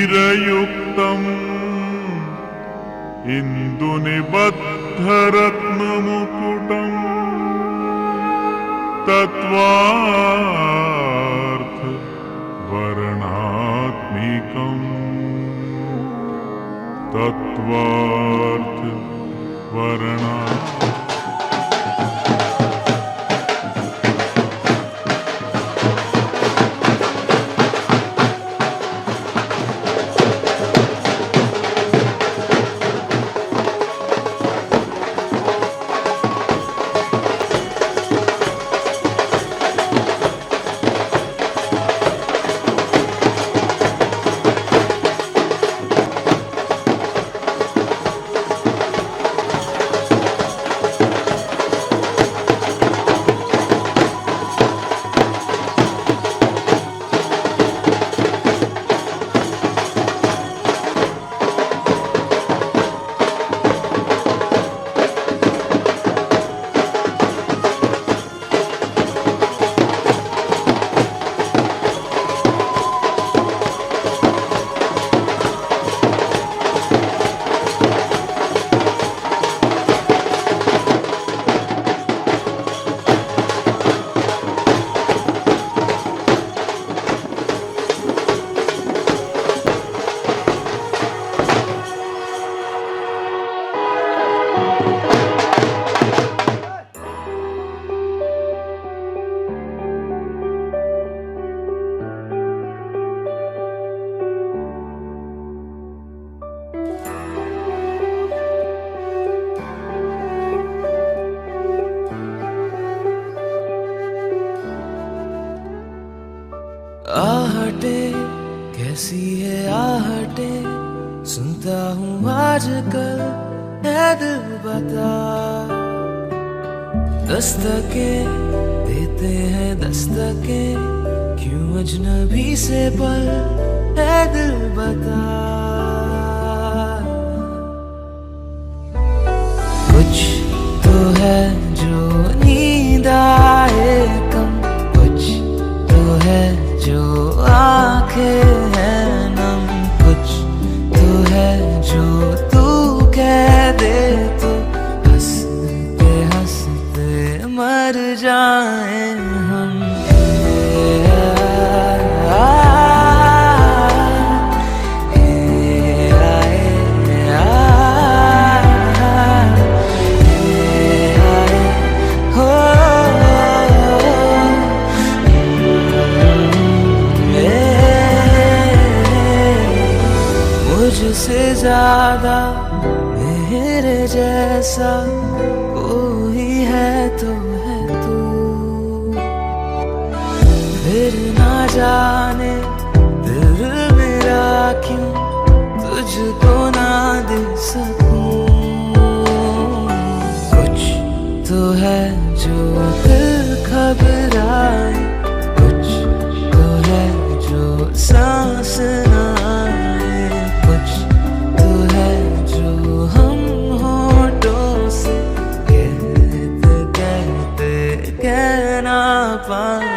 त्रिक्षणैरयुक्तम् इन्दुनिबद्धरत्नमुकुटम् तत्त्वार्थवर्णात्मिकम् आहटे कैसी है आहटे सुनता हूँ आजकल है दिल बता दस्तके देते हैं दस्तके क्यों अजनबी से पल है दिल बता कुछ तो है जो नींद आए कम कुछ तो है जो आंखें हैं नम कुछ तो है जो तू कह दे तो हंसते हंसते मर जाए हम मुझसे ज्यादा मेरे जैसा कोई है तो है तू फिर ना जाने दिल मेरा क्यों तुझको ना दे सकूं कुछ तो है जो दिल घबराए कुछ तो है जो सांस ना कहना पाए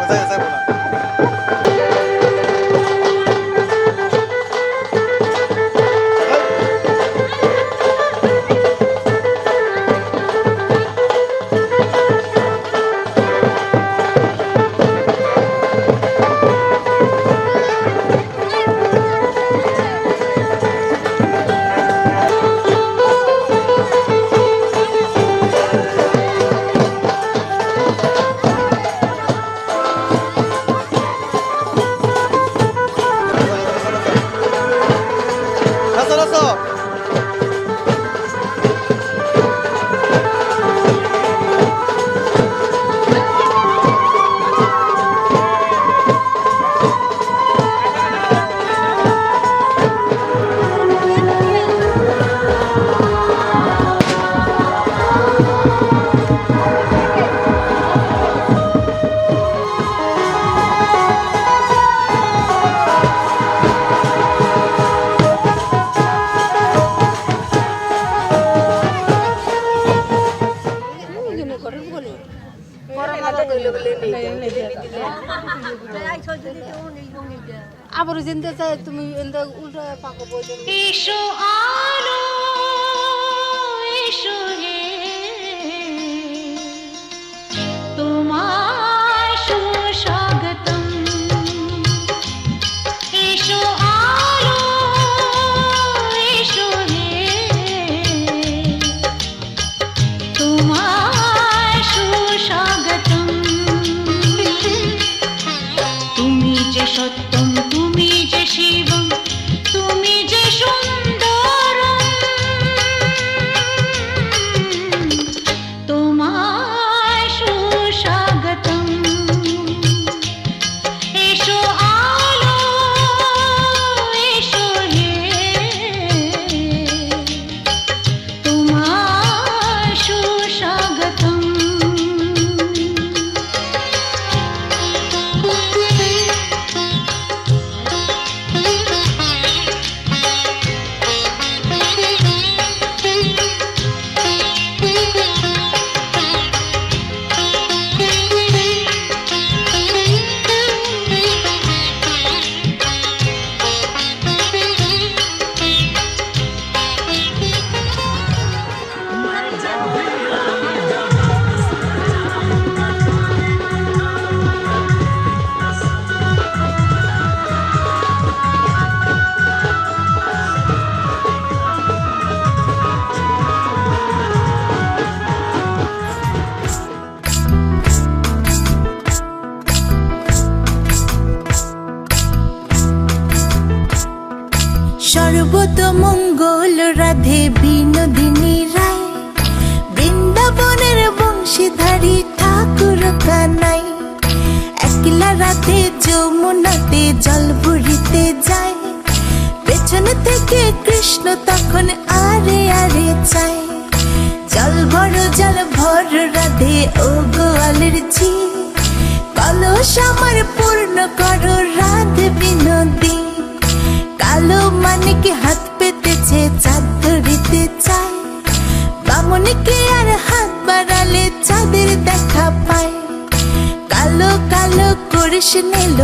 যাইবো না। নাচো নাচো। আবার জিনতে চাই তুমি এন্দা উল্টা পাকো বলে এসো আলো এসো হে তোমায় সুস্বাগতম এসো আলো এসো হে তোমায় সুস্বাগতম তুমি যে সত্যম তুমি যে শিবম তুমি যে সুন্দরম তোমায় সুস্বাগতম এসো আলো এসো হে তোমায় সুস্বাগতম সর্বতমঙ্গল রাধে বিনোদিনী রায় বৃন্দাবনের বংশীধারী ঠাকুর কানাই একলা রাধে যমুনাতে জল ভরিতে যায় পেছন থেকে কৃষ্ণ তখন আরে আরে চায় জল ভর রাধে ও গোয়ালের ঝি কলস আমার পূর্ণ করো রাধে বিনোদী কালো মানিকে হাত পেতেছে চাঁদ ধরিতে চায় বামনিকে আর হাত বাড়ালে চাঁদের দেখা পায় কালো কালো করিস নিল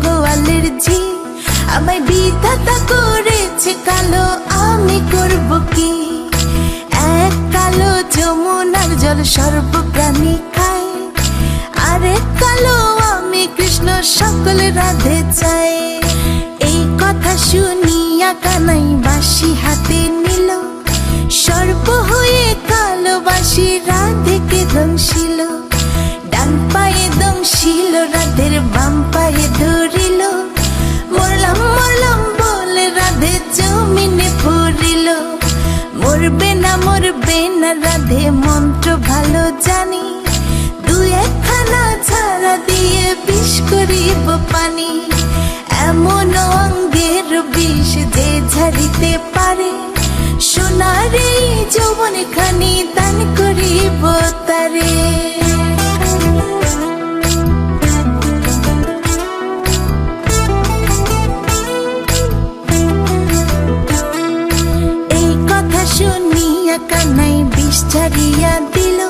গোয়ালের ঝি আমায় বিধাতা করেছে কালো আমি করব কি এক কালো যমুনার জল সর্বপ্রাণী খায় আরেক কালো আমি কৃষ্ণ সকল রাধে চাই এই কথা শুনিয়া কানাই বাঁশি হাতে নিল সর্প হয়ে কালো বাঁশি রাধেকে দংশিল ডান পায়ে দংশিল রাধের বাম পায়ে ধরিল মরলাম মরলাম বলে রাধে জমিনে পড়িল মরবে না রাধে মন্ত্র ভালো জানি দুই একখানা ছাড়া দিয়ে বিষ করিব পানি এমন অঙ্গের বিষ যে ঝাড়িতে পারে সোনার এই যৌবন খানি দান করিব তারে এই কথা শুনিয়া কানাই বিষ ছাড়িয়া দিল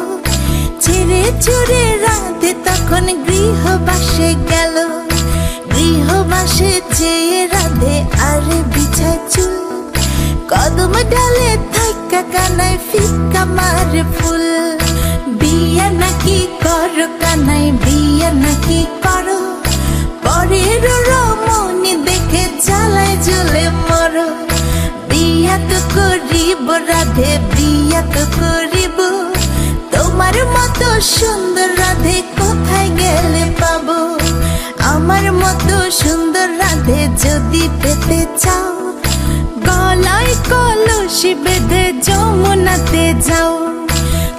ছেড়ে ছুড়ে রাধে তখন গৃহ গৃহবাসে গেল, গৃহবাসে যেয়ে রাধে আরে বিছায় চুল, কদম ডালে থাইকা কানাই ফিক্কা মারে ফুল। বিয়া নাকি করো কানাই, বিয়া নাকি করো, পরের রমণী দেখে জ্বালায় জ্বলে মরো। বিয়া তো করিব রাধে, বিয়া তো করিব, তোমার মতো সুন্দর রাধে কোথায় গেলে পাবো? আমার মতো সুন্দর রাধে যদি পেতে চাও, গলায় কলসি বেঁধে যমুনাতে যাও।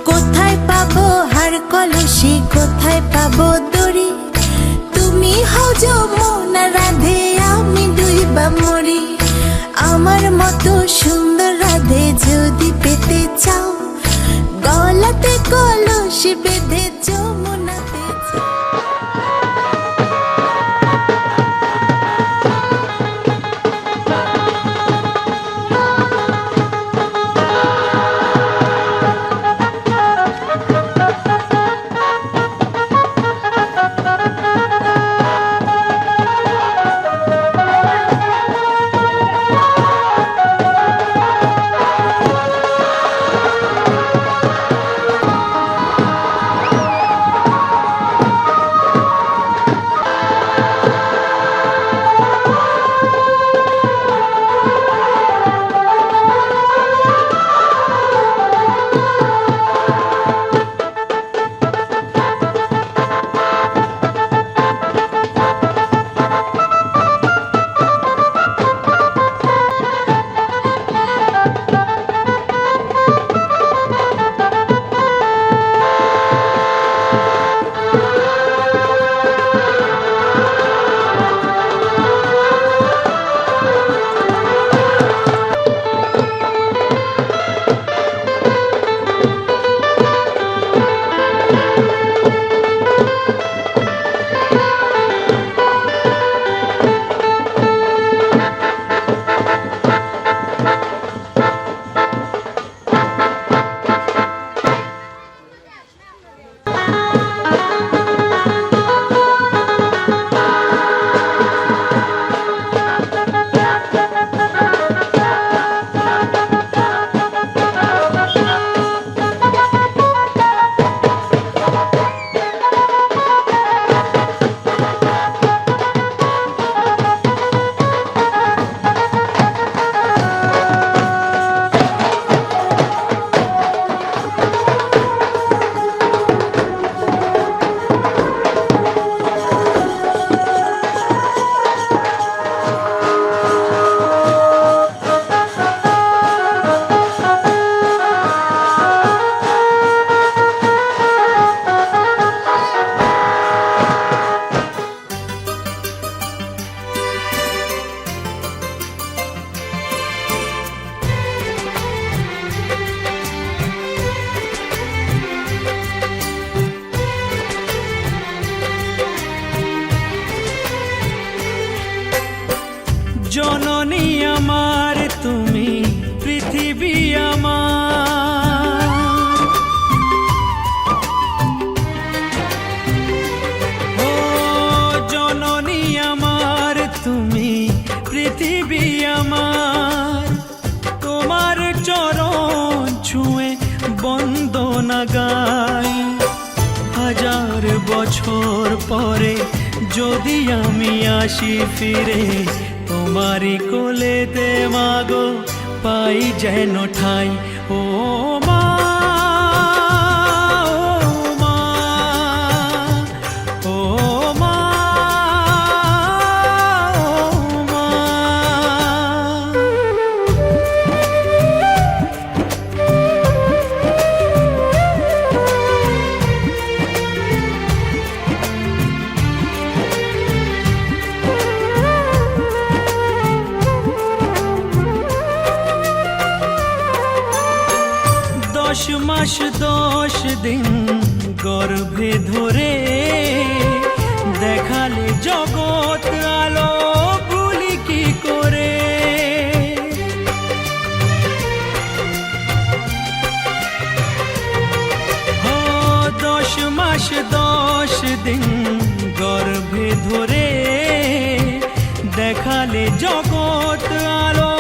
কোথায় পাবো হার কলসি, কোথায় পাবো দড়ি, তুমি হও যমুনা রাধে আমি ডুইবা মরি। আমার মতো সুন্দর রাধে যদি পেতে চাও, গলাতে কলসি বেঁধে যমুনাতে যাও। জননী আমার তুমি, পৃথিবী আমার, ও জননী আমার তুমি, পৃথিবী আমার। তোমার চরণ ছুঁয়ে বন্দনা গাই, হাজার বছর পরে যদি আমি আসি ফিরে, তোমারি কোলেতে মাগো পাই যেন ঠাই। ও মা, ও মা, ও মা, ও মা। দশ মাস 10 দিন গর্ভে ধরে, দেখালে জগৎ আলো ভুলি কি করে। 10 মাস 10 দিন ধরে দেখালে জগৎ আলো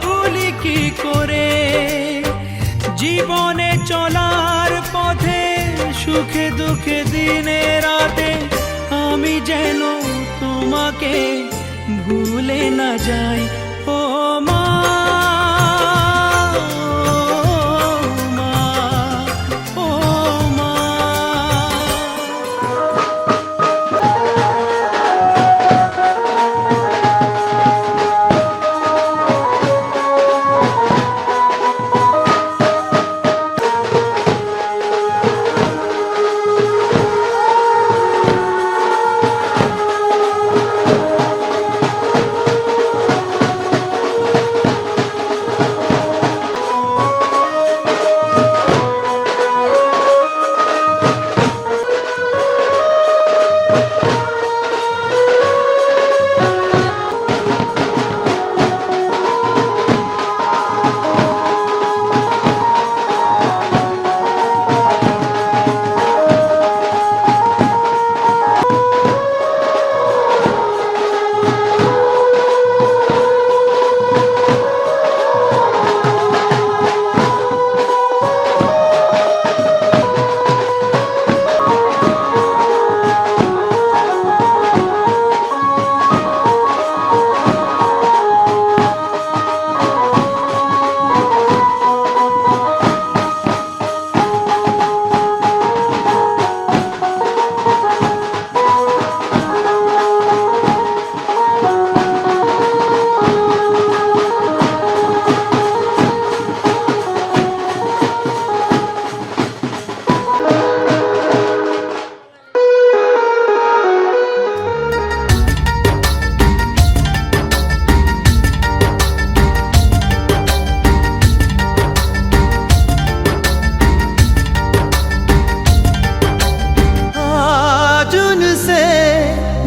ভুলি কি করে। জীবনে চলার পথে সুখে দুঃখে দিনে রাতে আমি যেন তোমাকে ভুলে না যাই। ও মা, ও মা।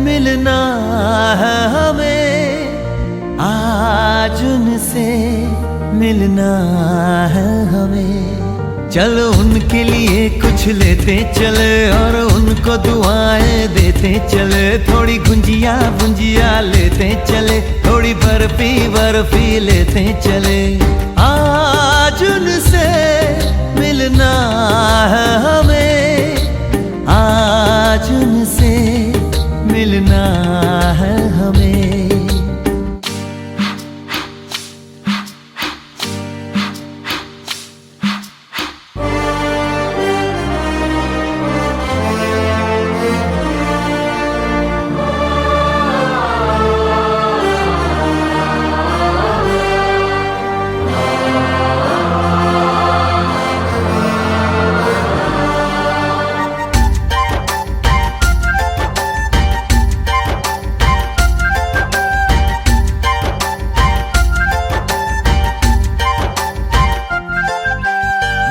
मिलना है हमें, आज उनसे मिलना है हमें। चलो उनके लिए कुछ लेते चले और उनको दुआएं देते चले। थोड़ी गुंजिया गुंजिया लेते चले, थोड़ी बर्फी बर्फी लेते चले। आज उनसे मिलना है हमें, आज उनसे मिलना है हमें।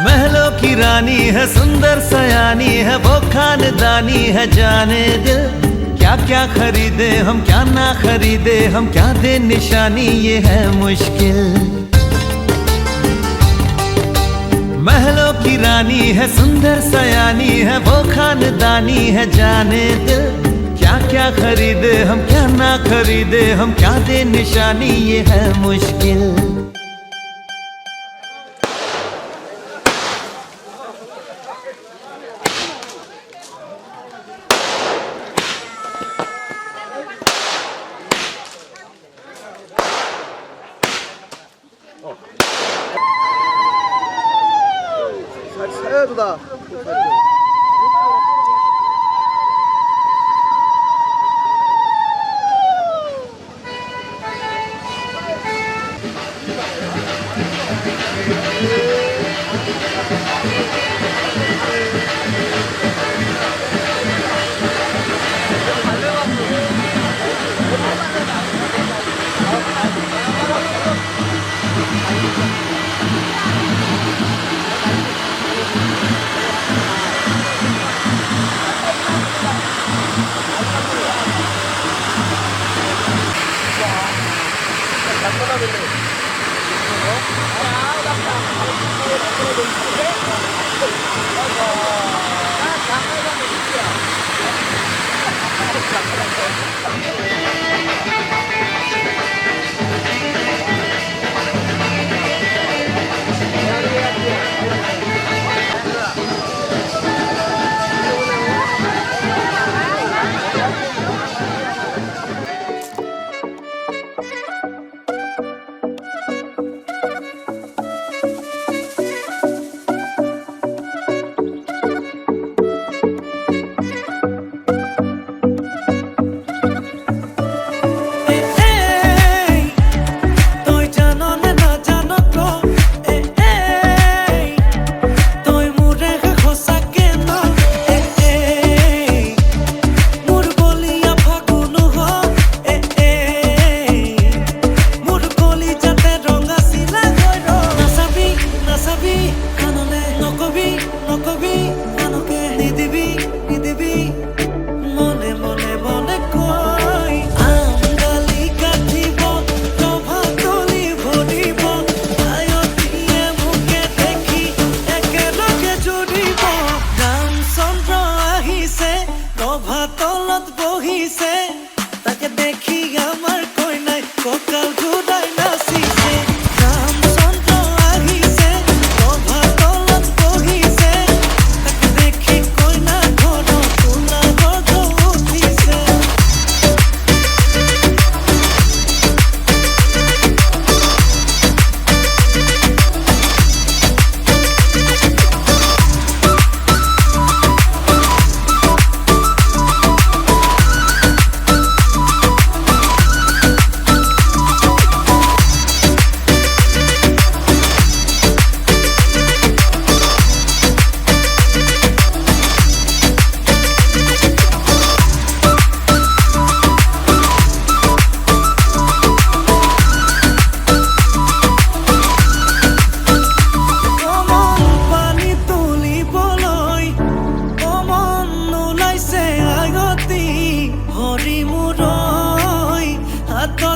महलों की रानी है, सुंदर सयानी है, वो खानदानी है जाने दिल। क्या क्या खरीदे हम, क्या ना खरीदे हम, क्या दे निशानी, ये है मुश्किल। महलों की रानी है, सुंदर सयानी है, वो खानदानी है जाने दिल। क्या क्या खरीदे हम, क्या ना खरीदे हम, क्या दे निशानी, ये है मुश्किल। 두다.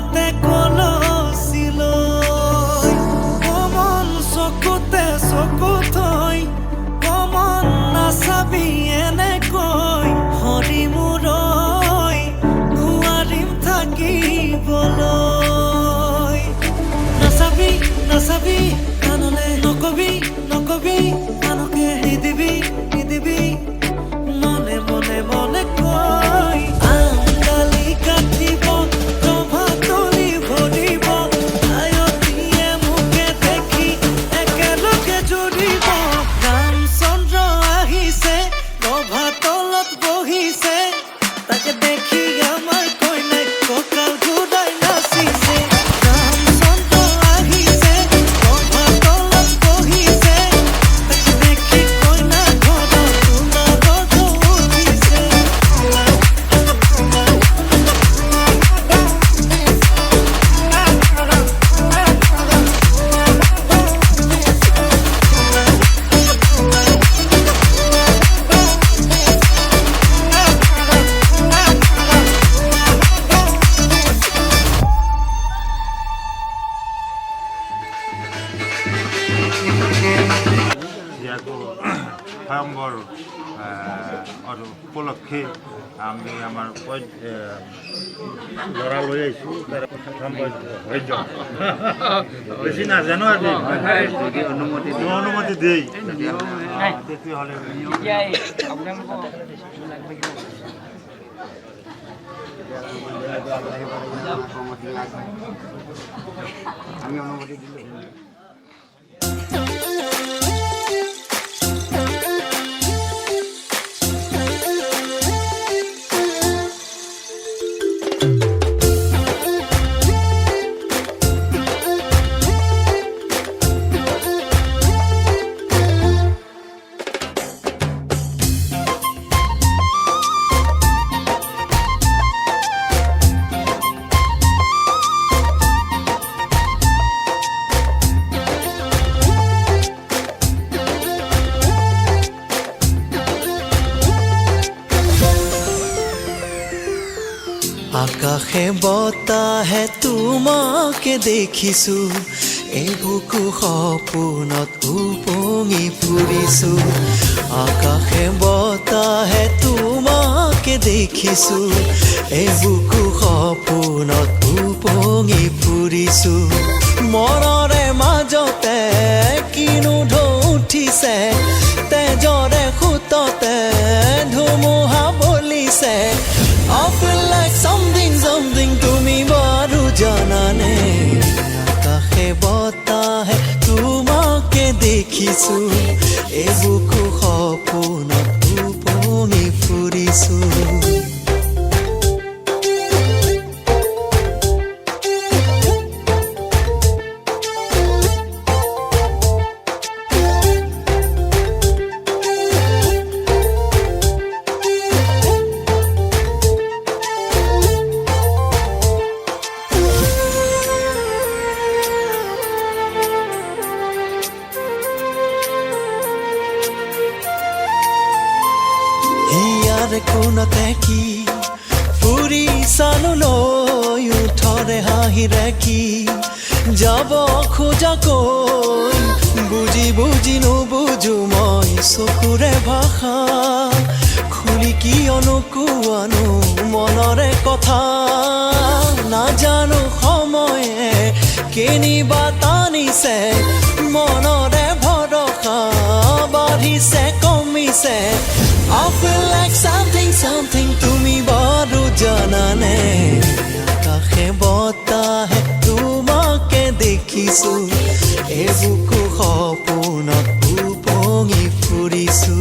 হাতে কলচিলৈ কমন চকুতে চকু থৈ কমন নাচাবি এনেকৈ হৰি মূৰৈ নোৱাৰিম থাকিবলৈ নাচাবি নাচাবি কাণলে নকবি নকবি কাণকে নিদিবি নিদিবি মনে মনে মনে কৈ আঙালি কাটিব ৰভা তলি ভৰিব আয়তীয়ে মোকে দেখি একেলগে জুৰিব ৰামচন্দ্ৰ আহিছে ৰভা তলত বহিছে তাকে দেখি আমাৰ কইনাই কঁকাল ঘূৰাই নাচিছে ৰামচন্দ্ৰ আহিছে ৰভা তলত বহিছে তাকে দেখি কইনা ঘৰত সোণাৰৰ ঢৌ উঠিছে যিহেতু স্বয়ম্বৰ উপলক্ষে আমি আমাৰ ল'ৰা লৈ আহিছোঁ বেছি নাজানো আজি অনুমতি দেই তেতিয়াহ'লে আমি অনুমতি দিলোঁ আকাশে বতাহে তোমাকে দেখিছো এই বুকু সপোনত উপঙি ফুৰিছো আকাশে বতাহে তোমাকে দেখিছো এই বুকু সপোনত উপঙি ফুৰিছো মনৰে মাজতে কিনো ঢৌ উঠিছে তেজৰে সুততে ধুমুহা বলিছে I feel like something তুমি বাৰু জানানে আকাশে বতাহে তোমাকে দেখিছো এই বুকু সপোনত উপঙি ফুৰিছো হিয়াৰে কোনতে কি ফুৰি চালো লৈ উঠৰে হাঁহিৰে কি যাব খোজাকৈ বুজি বুজি নুবুজো মই চকুৰে ভাষা খুলি কিয়নো কোৱানো মনৰে কথা নাজানো সময়ে কেনিবা টানিছে মনৰে ভৰসা বাঢ়িছে কমিছে I feel like something তুমি বাৰু জানানে আকাশে বতাহে তোমাকে দেখিছো এই বুকু সপোনত উপঙি ফুৰিছো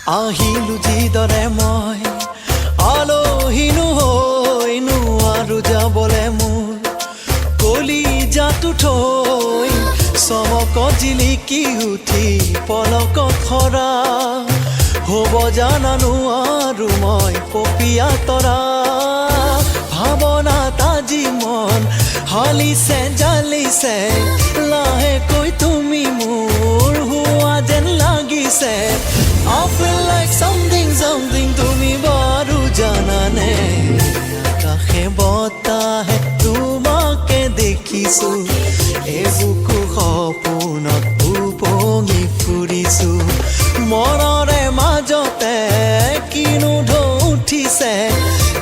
আহিলো যিদৰে মই আলহীনো হৈ নোৱাৰো যাবলে মোৰ কলিজাটো থৈ চমক জিলিকি উঠি পলক খৰা হ'ব জানানো আৰু মই পপীয়া তৰা ভাৱনাত আজি মন হালিছে জালিছে লাহেকৈ তুমি মোৰ হোৱা যেন লাগিছে I feel like something তুমি বাৰু জানানে আকাশে বতাহে তোমাকে দেখিছো এই বুকু সপোনত উপঙি ফুৰিছো মনৰে মাজতে কিনো ঢৌ উঠিছে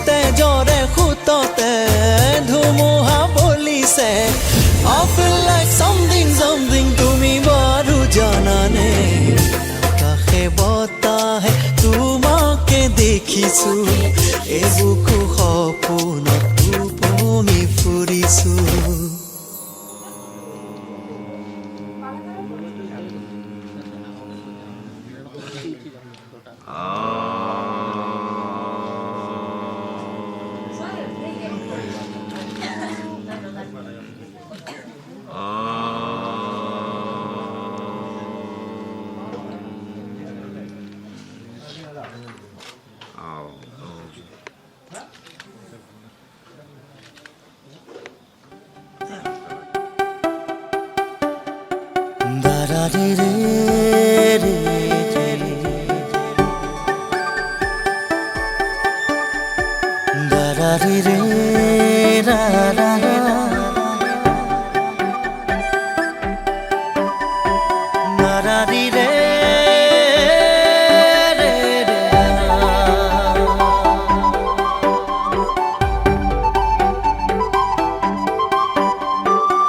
তেজৰে সুততে ধুমুহা বলিছে I feel like something তুমি বাৰু জানানে আকাশে বতাহে তোমাকে দেখিছো এই বুকু সপোনত উপঙি ফুৰিছো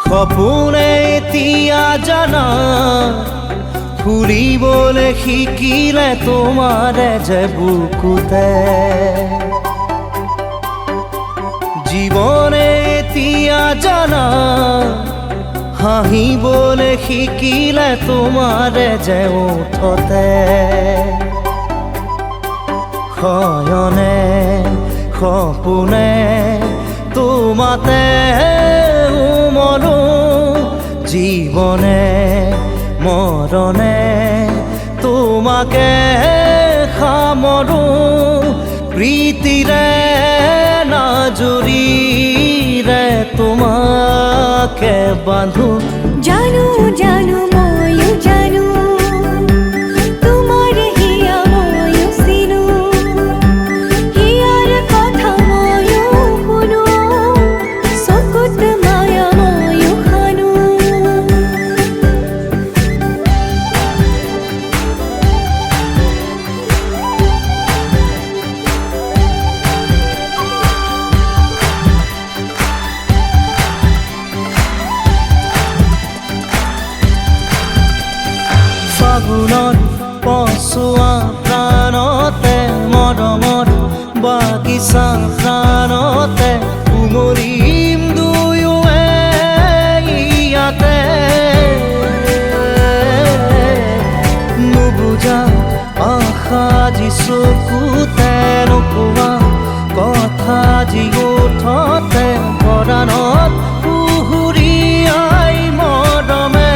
সপোনে এতিয়া জানা ফুৰিবলৈ শিকিলে তোমাৰে যে বুকুতে জীৱনে এতিয়া জানা হাঁহিবলৈ শিকিলে তোমাৰে যে ওঠতে শয়নে সপোনে তোমাতে উমলো জীৱনে মৰণে তোমাকে সামৰো প্ৰীতিৰে নাজুৰিৰে তোমাকে বান্ধো জানো জানো ময়ো জানো তোমাৰ হিয়া ময়ো চিনো হিয়াৰ কথা ময়ো শুনো চকুত মায়া ময়ো খানো ফাগুনত পচোৱা প্ৰাণতে মৰমত বাগিচা প্ৰাণতে উমলিম দুয়োৱে ইয়াতে নুবুজা আশা যি চকুতে নোকোৱা কথা যি ওঠতে পৰাণত পুহুৰীয়াই মৰমে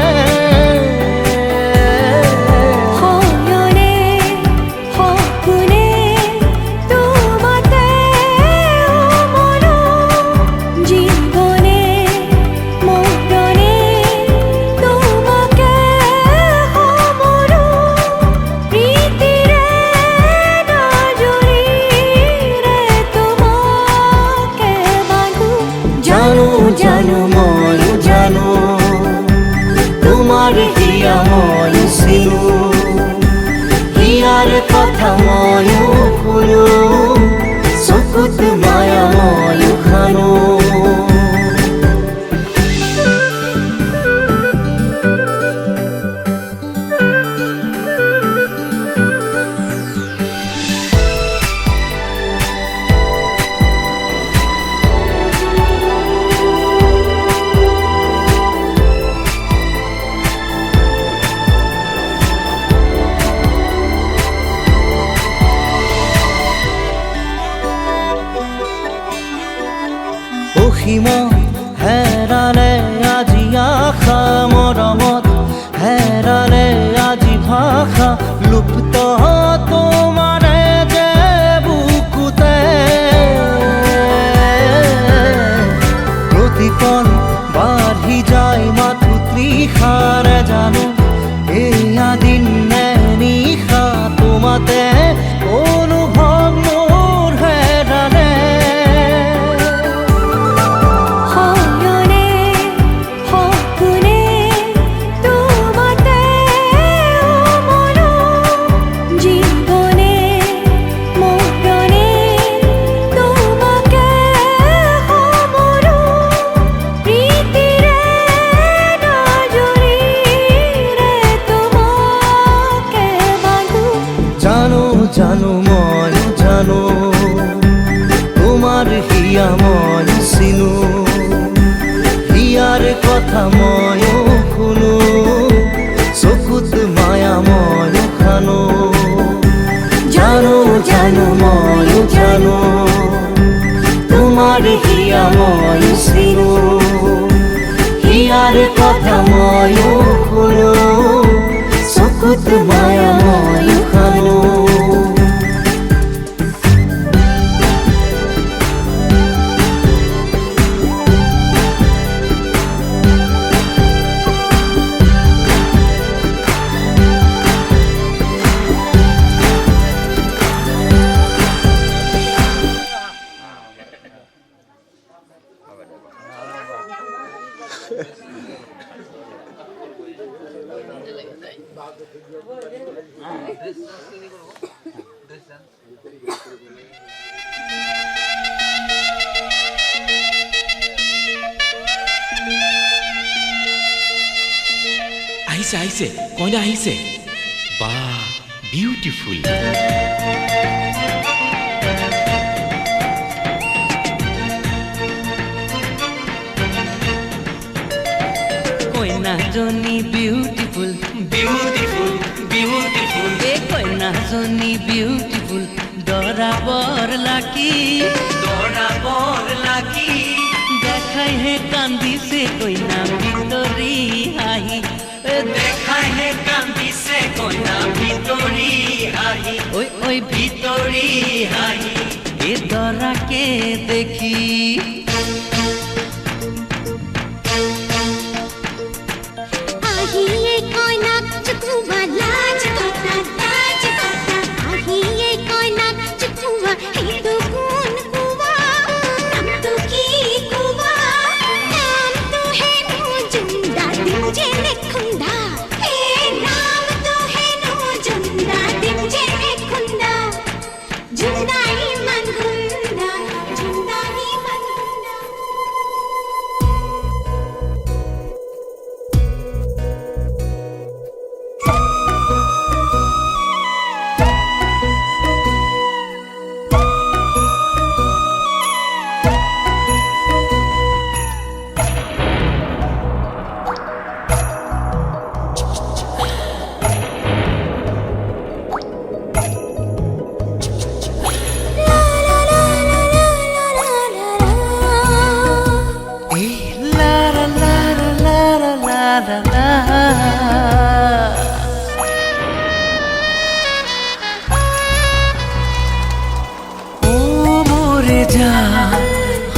জানো ময়ো জানো তোমাৰ হিয়া ময়ো চিনো হিয়াৰ কথা ময়ো শুনো চকুত মায়া ময়ো খানো নিশিমত হেৰালে আজি আশা মৰমত হেৰালে আজি ভাষা লুপ্ত তোমাৰে যে বুকুতে প্ৰতিপল বাঢ়ি যায় মাথো তৃষাৰে জানো এয়া দিন নে নিশা তোমাতে অনুভৱ মোৰ হেৰালে হয়নে সপোনে তোমাতে মনো জীবনে মৰণে তোমাকে সমৰো প্ৰীতিৰে নজৰিৰে তোমাকে বান্ধো জানো জানো মই জানো তোমাৰ হিয়া মই চিনো হিয়াৰ কথা ময়ো শুনো চকুত মায়া ময়ো খানো জানো জানো ময়ো জানো তোমাৰ হিয়া মই চিনো হিয়াৰ কথা ময়ো শুনো চকুত মায়া ময়ো খানো আহিছে আহিছে কইনা আহিছে বা বিউটিফুল কইনাজনী বিউটিফুল বিউটিফুল বিউটিফুল এই কইনাজনী বিউটিফুল দৰা বৰ লাকি দেখাই হে কান্দিছে কইনা ভিতৰি হাঁহি দেখাই হে কান্দিছে কইনা ভিতৰি হাঁহি ঐ ভিতৰি হাঁহি এ দৰাকে দেখি আহিয়ে কইনাক চুকুবা লাজ কথা আহিয়ে কইনাক চুকুবা সেইটো কোন কুবা নামটো কি কুবা নামটো হেনো জুন্দা দিম যে নেখুন্দা হে নামটো হেনো জুন্দা দিম যে নেখুন্দা জুন্দা ইমান গুন্দা জুন্দা ইমান গুন্দা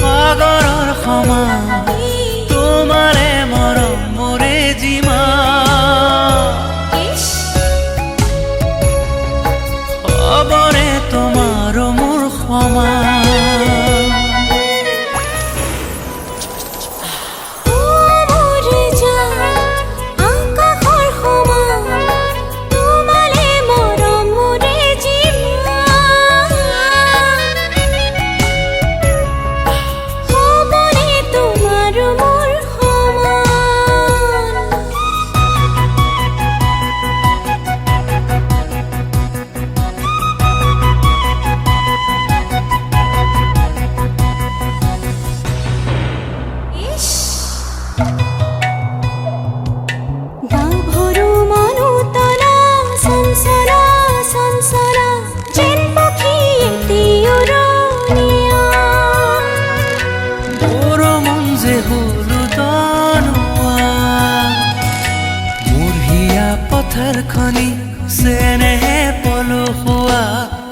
সাগৰৰ সমান তোমাৰে মৰম মোৰে জিমা খবৰে তোমাৰ মোৰ সমান চেনেহে পলসুৱা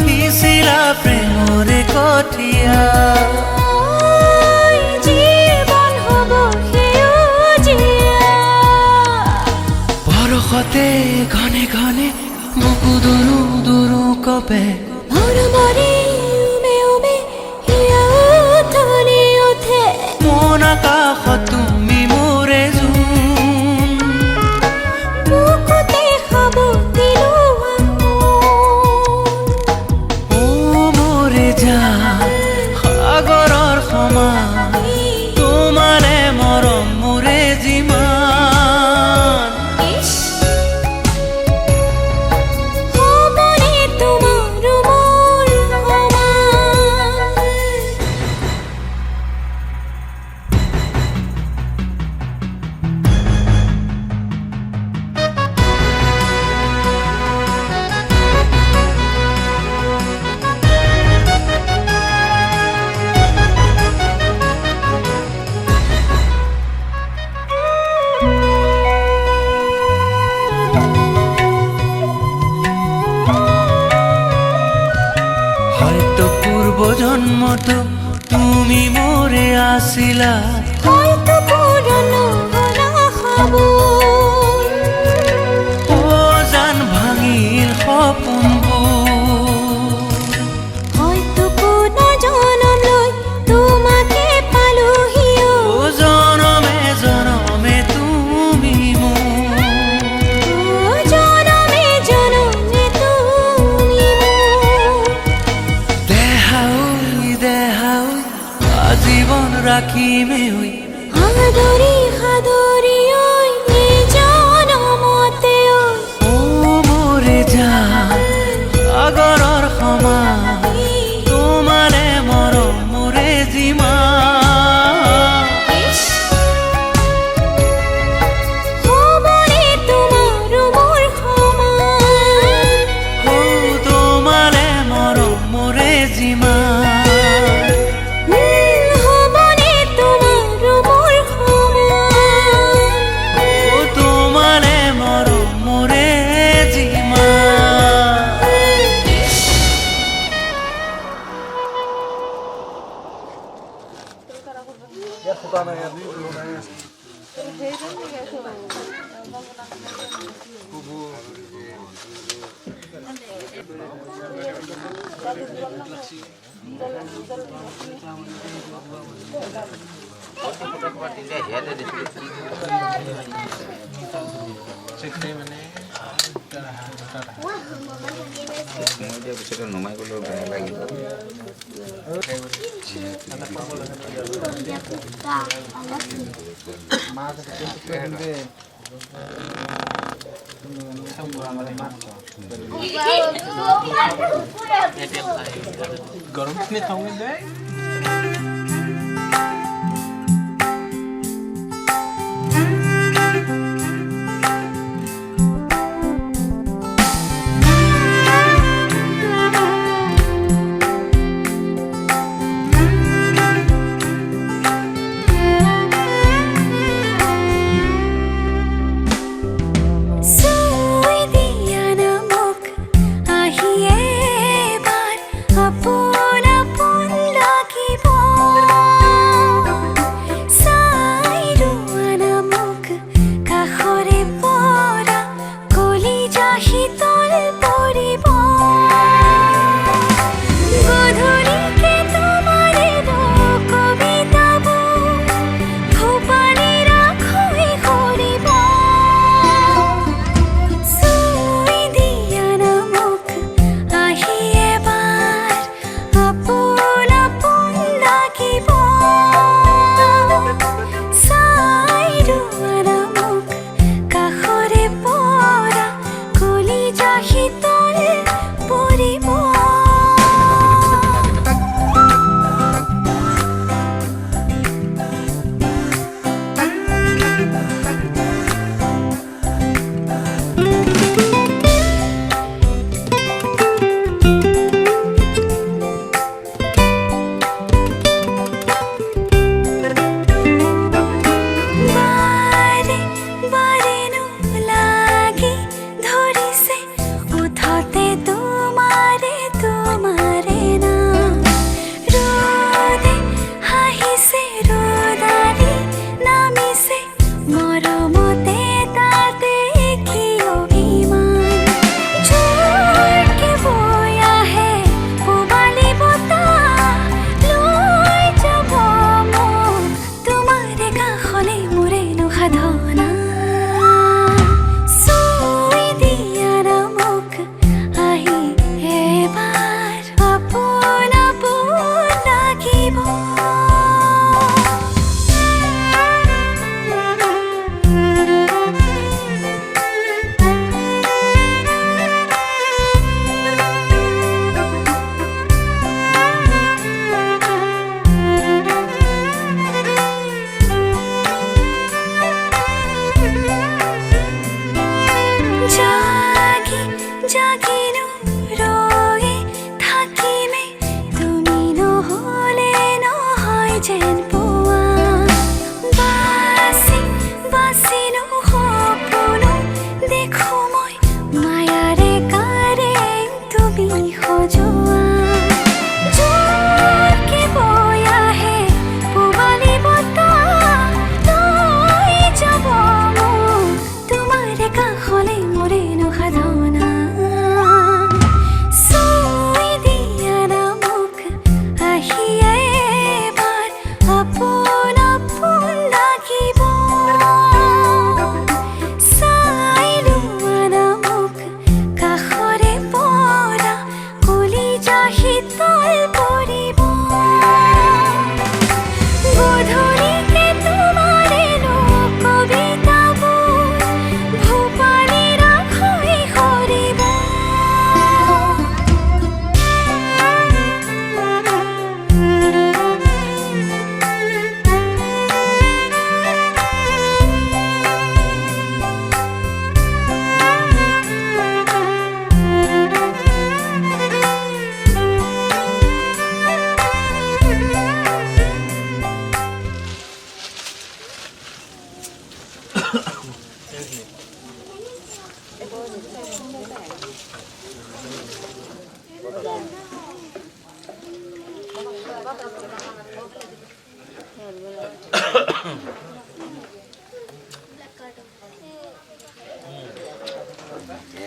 সিঁচিলা প্ৰেমৰে কঠীয়া জীৱন হ'ব সেউজীয়া বৰষতে ঘনে ঘনে বুকু দুৰু দুৰু কপে মৰমৰে উমে উমে হিয়া উঠনি উঠে মন আকাশত তুমি মোৰে জোন বুকুতে সাৱটিলো ও মোৰে জান সাগৰৰ সমান তোমাৰে মৰম মোৰে যিমান হ'বনে তোমাৰ মোৰ সমান হয়তো পূৰ্ব জন্মতো তুমি মোৰে আছিলা হয়তো পুৰণো গলা খাব ও জান ভাঙিল সপোনবোৰ হয়তো পুনৰ জনম লৈ তোমাকে পালোহিও ও জনমে জনমে তুমি মোৰ জনমে জনমে তুমি মোৰ দেহাউই দেহাউই আজীবন ৰাখিমে হৈ সাদৰি সাদৰি ঐ জনমতে ঐ ও মোৰে জান সাগৰৰ সমান তোমাৰে মৰম মোৰে যিমান হ'বনে তোমাৰ মোৰ সমান ও তোমাৰে মৰম মোৰে যিমান হ'বনে তোমাৰ মোৰ সমান ও তোমাৰে মৰম মোৰে যিমান নমাই গ'লেও বেয়া লাগিব চুই দিয়া না মোক আহি এবাৰ আপোন আপোন লাগিব চাই ৰোৱা না মোক কাষৰে পৰা কলিজা শীতল পৰিব গধূলিকে তোমাৰে কবিতাবোৰ খোপালি ৰাখি কৰিব চুই দিয়া না মোক আহি এবাৰ আপোন আপোন লাগিব চাই ৰোৱা না মোক কাষৰে পৰা কলিজা শীতল পৰিব বাৰে বাৰেনো লাগি ধৰিছে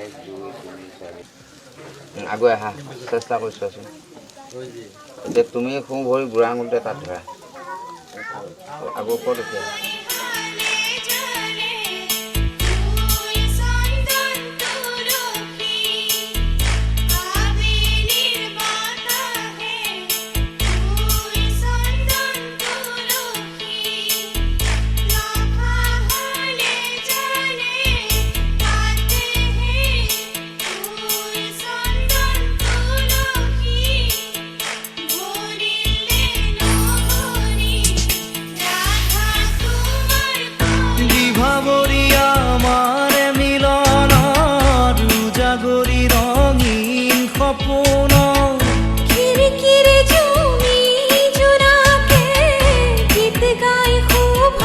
এক দুই তিনি চাৰি আগুৱাই আহা চেষ্টা কৰি চোৱাচোন এতিয়া তুমি সোঁ ভৰি বুঢ়া আঙুলিতে তাত ধৰা আগৰ ক'ত এতিয়া বিভাবরিয়া আমার মিলনৰ উজাগৰি ৰঙীন সপোন খিৰিকীৰে জুমি জোনাকে গীত গাই শুভ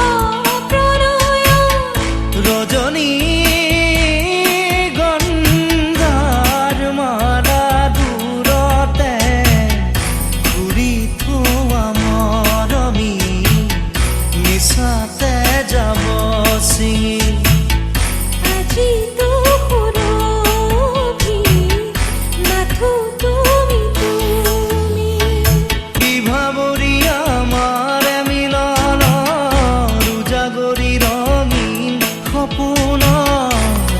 প্ৰণয় ৰজনী গংগাৰ মালা দূৰতে ঘূৰি থোৱা মৰমী মিছাতে যাব ছিঙি আজি তো সুৰভি মাথো তুমি তুমি বিভাবরিয়া আমার মিলনৰ উজাগৰি ৰঙীন সপোন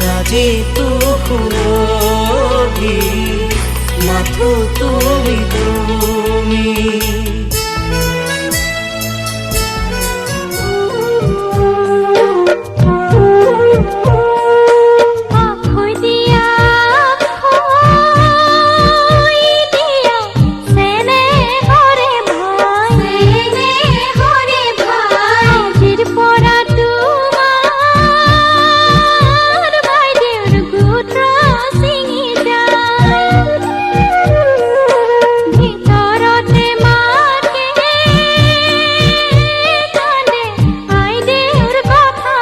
ৰাজে তো সুৰভি মাথো তুমি তুমি আখৈ দিয়া চেনেহৰে ভাই আজিৰ পৰা তোমাৰ বাইদেউৰ গোত্ৰ ছিঙি যায় ভিতৰতে মাকে কান্দে আইদেউৰ কথা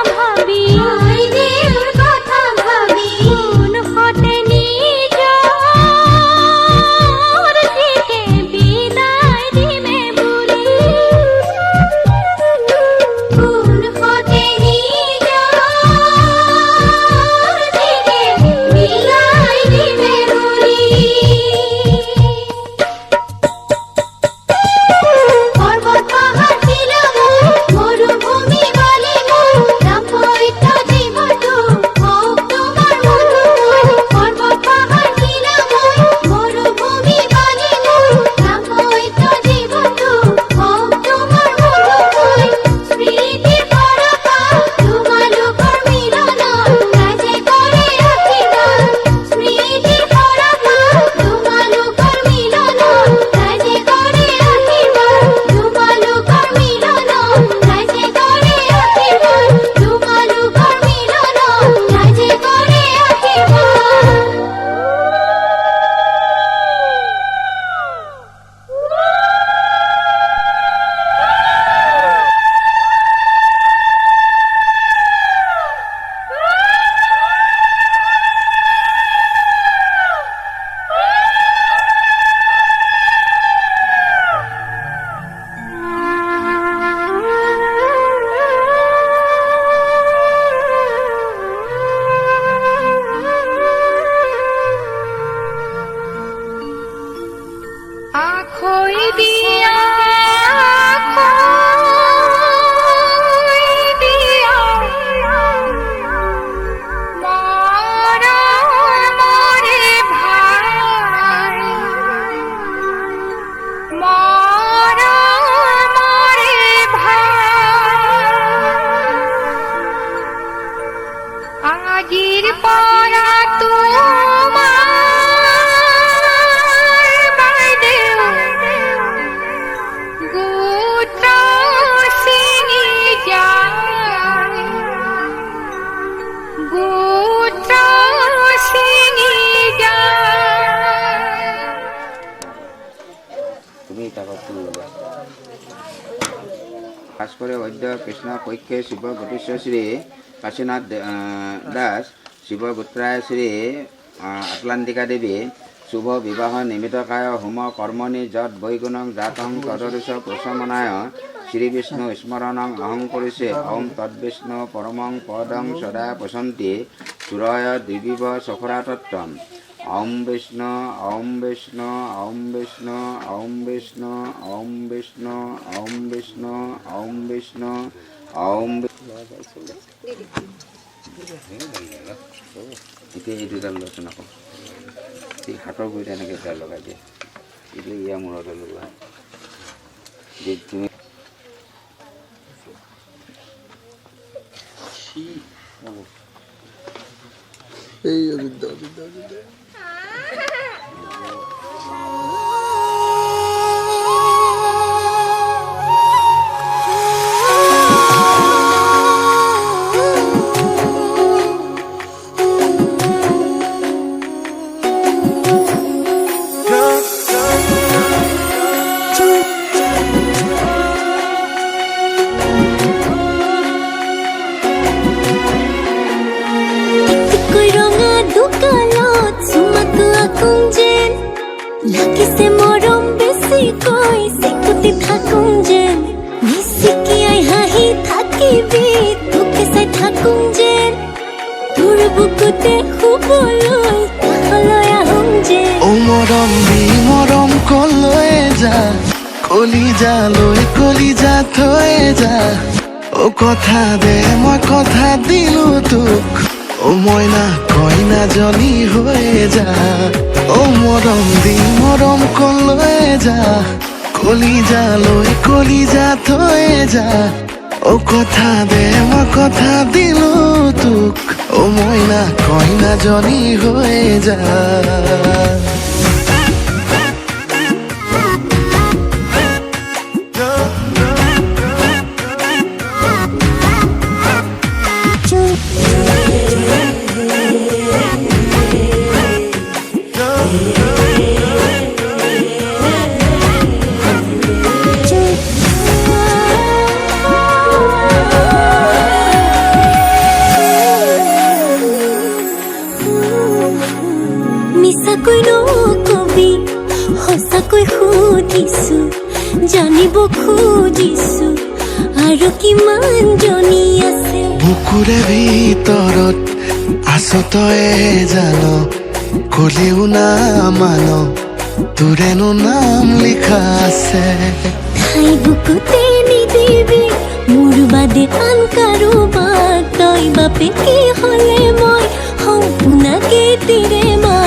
ভাবি কোনখতে নিজৰ দিকে বিদায় দিমে বুলি কোনখতে নিজৰ দিকে বিদায় দিমে বুলি পৰ্বত পাহাৰ ছিল মৰুভূমি বালি ৰামপৈত জীৱনটো হওক তোমাৰ মধুময় পৰ্বত পাহাৰ ছিল মৰুভূমি বালি ৰামপৈত জীৱনটো হওক তোমাৰ মধুময় স্মৃতি পৰপা তোমালোকৰ মিলন ৰাজে কৰে আশীৰ্বাদ স্মৃতি পৰপা তোমালোকৰ মিলন ৰাজে কৰে আশীৰ্বাদ তোমালোকৰ মিলন ৰাজে কৰে আশীৰ্বাদ তোমালোকৰ মিলন ৰাজে কৰে আখৈ দিয়া মৰমৰে ভাই মৰমৰে ভাই আজিৰ পৰা তোমাৰ বাইদেউ গোত্ৰ ছিঙি যায় গোত্ৰ ছিঙি যায় তুমি তাকক কি ল'বা ভাস্কৰে বৈদ্য কৃষ্ণ পক্ষে শিৱ গতিশ্য শ্ৰী কাশীনাথ দাস শিৱ গোত্ৰায় শ্ৰী আটলান্টিকা দেৱী শুভ বিবাহ নিমিত্তকায় হোম কর্মণি যৎ বৈগুণং জাতং তদদৃশ প্রশমনায় শ্রীবিষ্ণু স্মরণং অহং কৰিছে ওম তদ্বিষ্ণু পরমং পদং সদা পশন্তি সুরয় দিবিব সখরাতত্তম ওম বিষ্ণু ওম বিষ্ণু ওম বিষ্ণু ওম বিষ্ণু ওম বিষ্ণু ওম বিষ্ণু ওম বিষ্ণু ওম এতিয়া এই দুডাল লৈচোন আকৌ এই হাতৰ গুৰিত এনেকৈ এটা লগাই দিয়ে এতিয়া ইয়াৰ মূৰতে লগোৱা তুমি এই অযোধ্যা অযোধ্যা অযোধ্যা লাগিছে মৰম বেছিকৈ চিকুটি থাকোঁ যেন নিচিকিয়াই হাঁহি থাকিবি তোকে চাই থাকোঁ যেন তোৰ বুকুতে শুবলৈ কাষলৈ আহোঁ যেন ও মৰম দি মৰম কলৈ যা কলিজা থৈ যা ও কথা দে মই কথা দিলো তোক ও মইনা কইনা জনী হৈ যা ও মৰম দি মৰম কলৈ যা কলিজা থৈ যা ও কথা দে মই কথা দিলো তোক ও মইনা কইনা জনী হৈ যা মিছাকৈ নকবি সঁচাকৈ সুধিছো জানিব খুজিছো আৰু কিমান জনী আছে বুকুৰে ভিতৰত আছো তয়ে জান কলেও না মান তোৰেনো নাম লিখা আছে ঠাই বুকুতে নিদিবি মোৰ বাদে আন কাৰোবাক তই বাপে কি হ'লে মই সম্পূৰ্ণকে তিৰে মা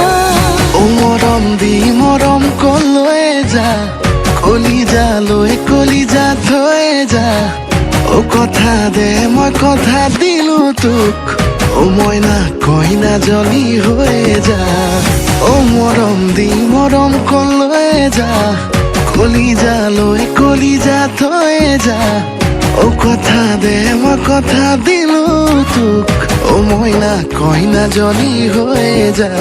ও মৰম দি মৰম কলৈ যা কলিজা থৈ যা ও কথা দে মই কথা দিলো তোক ও মইনা কইনা জনী হৈ যা ও মৰম দি মৰম কলৈ যা কলিজা থৈ যা ও কথা দে মই কথা দিলো তোক ও মইনা কইনা জনী হৈ যা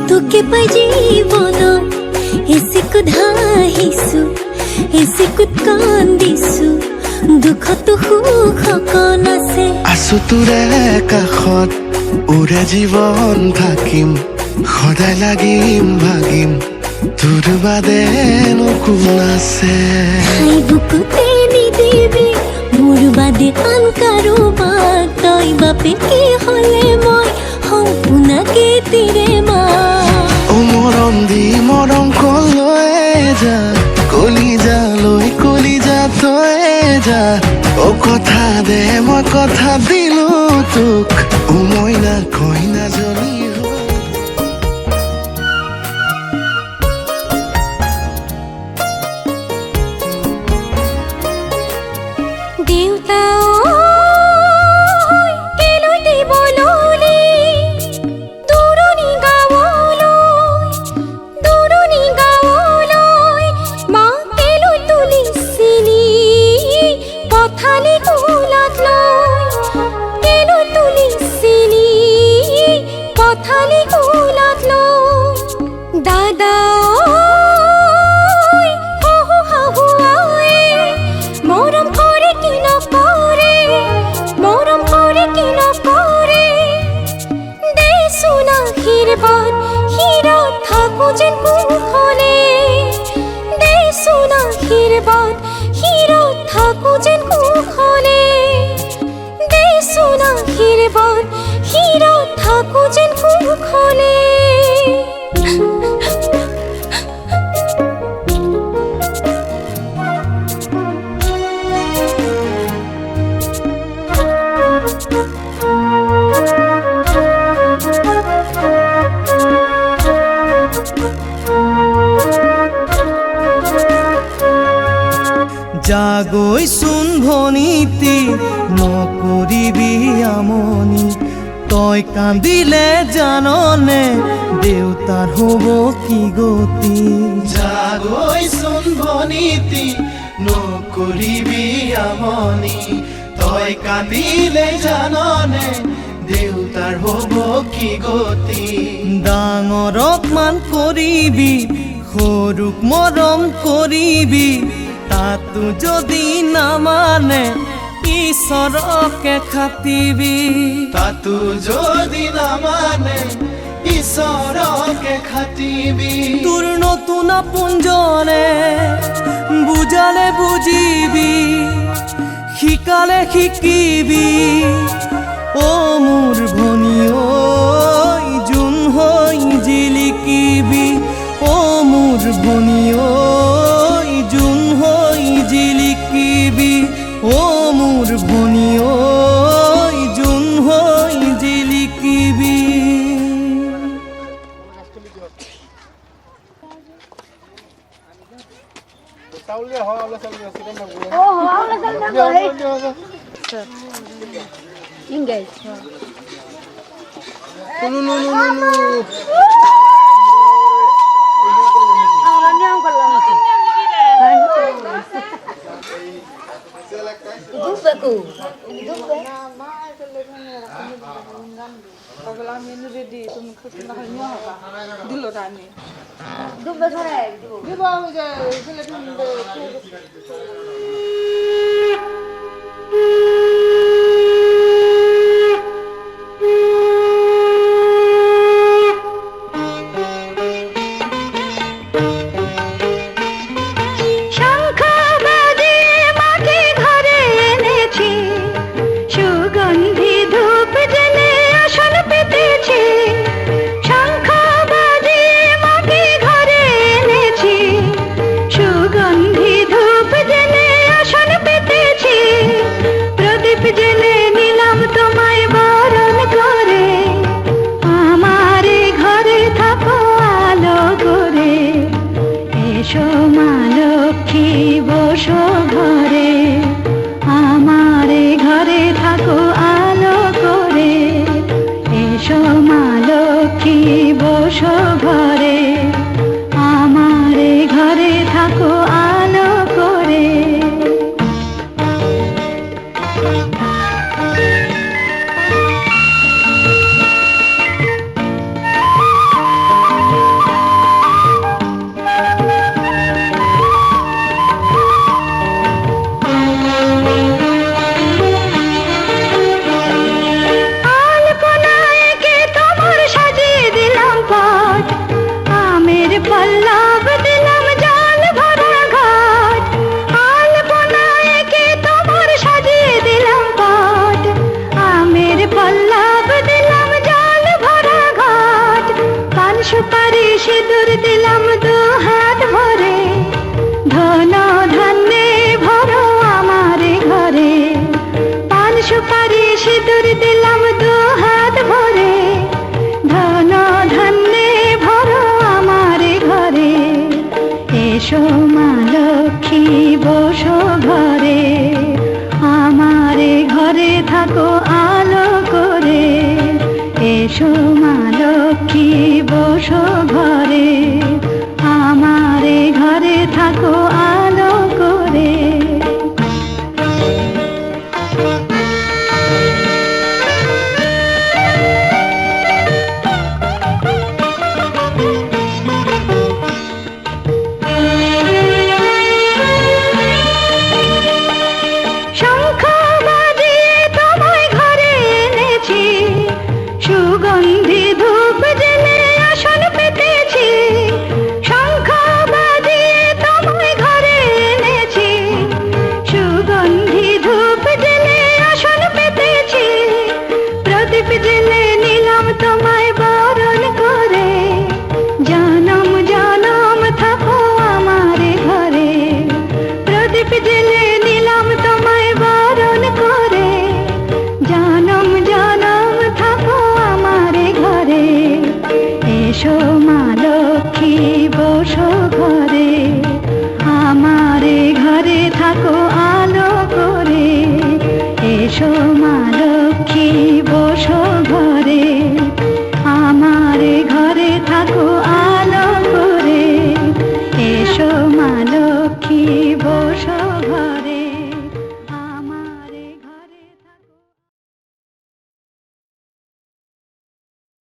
তোকে পাই জীৱনত এচিকুত হাঁহিছো এচিকুত কান্দিছো দুখতো সুখ অকণ আছে আছো তোৰে কাষত উৰে জীৱন থাকিম সদায় লাগিম ভাগিম তোৰ বাদেনো কোন আছে ঠাই বুকুতে নিদিবি মোৰ বাদে আন কাৰোবাক তই বাপে কি হ'লে মই সম্পূৰ্ণকে তিৰে মা ও মৰম দি মৰম কলৈ যা কলিজা থৈ যা ও কথা দে মই কথা দিলো তোক ও মইনা কইনা জনী হৈ দেউতা কেলৈ দিবলৈ দূৰণি গাঁৱলৈ মা কেলৈ তুলিছিলি যেন কুখলে দেছো না ক্ষীরবাদ ক্ষীৰত থাকো যেন কুখলে দেছো না ক্ষীরবাদ ক্ষীৰত থাকো যেন কুখলে জাগৈ চোন ভনীতি নকৰিবি আমনি তই কান্দিলে জাননে দেউতাৰ হ'ব কি গতি জাগৈ চোন ভনীতি নকৰিবি আমনি তই কান্দিলে জাননে দেউতাৰ হ'ব কি গতি ডাঙৰক মান কৰিবি সৰুক মৰম কৰিবি তাতো যদি নামানে ঈশ্বৰকে খাটিবি তাতো যদি নামানে ঈশ্বৰকে খাটিবি তোৰ নতুন আপোনজনে বুজালে বুজিবি শিকালে শিকিবি অ মোৰ ভনী ঐ যোন হৈ জিলিকিবি অ মোৰ ভনী ঐ যোন হৈ জিলিকিবি অ মোৰ ভনী ঐ যোন হৈ জিলিকিবি দুবে ধরে দিব ওই যে ছেলে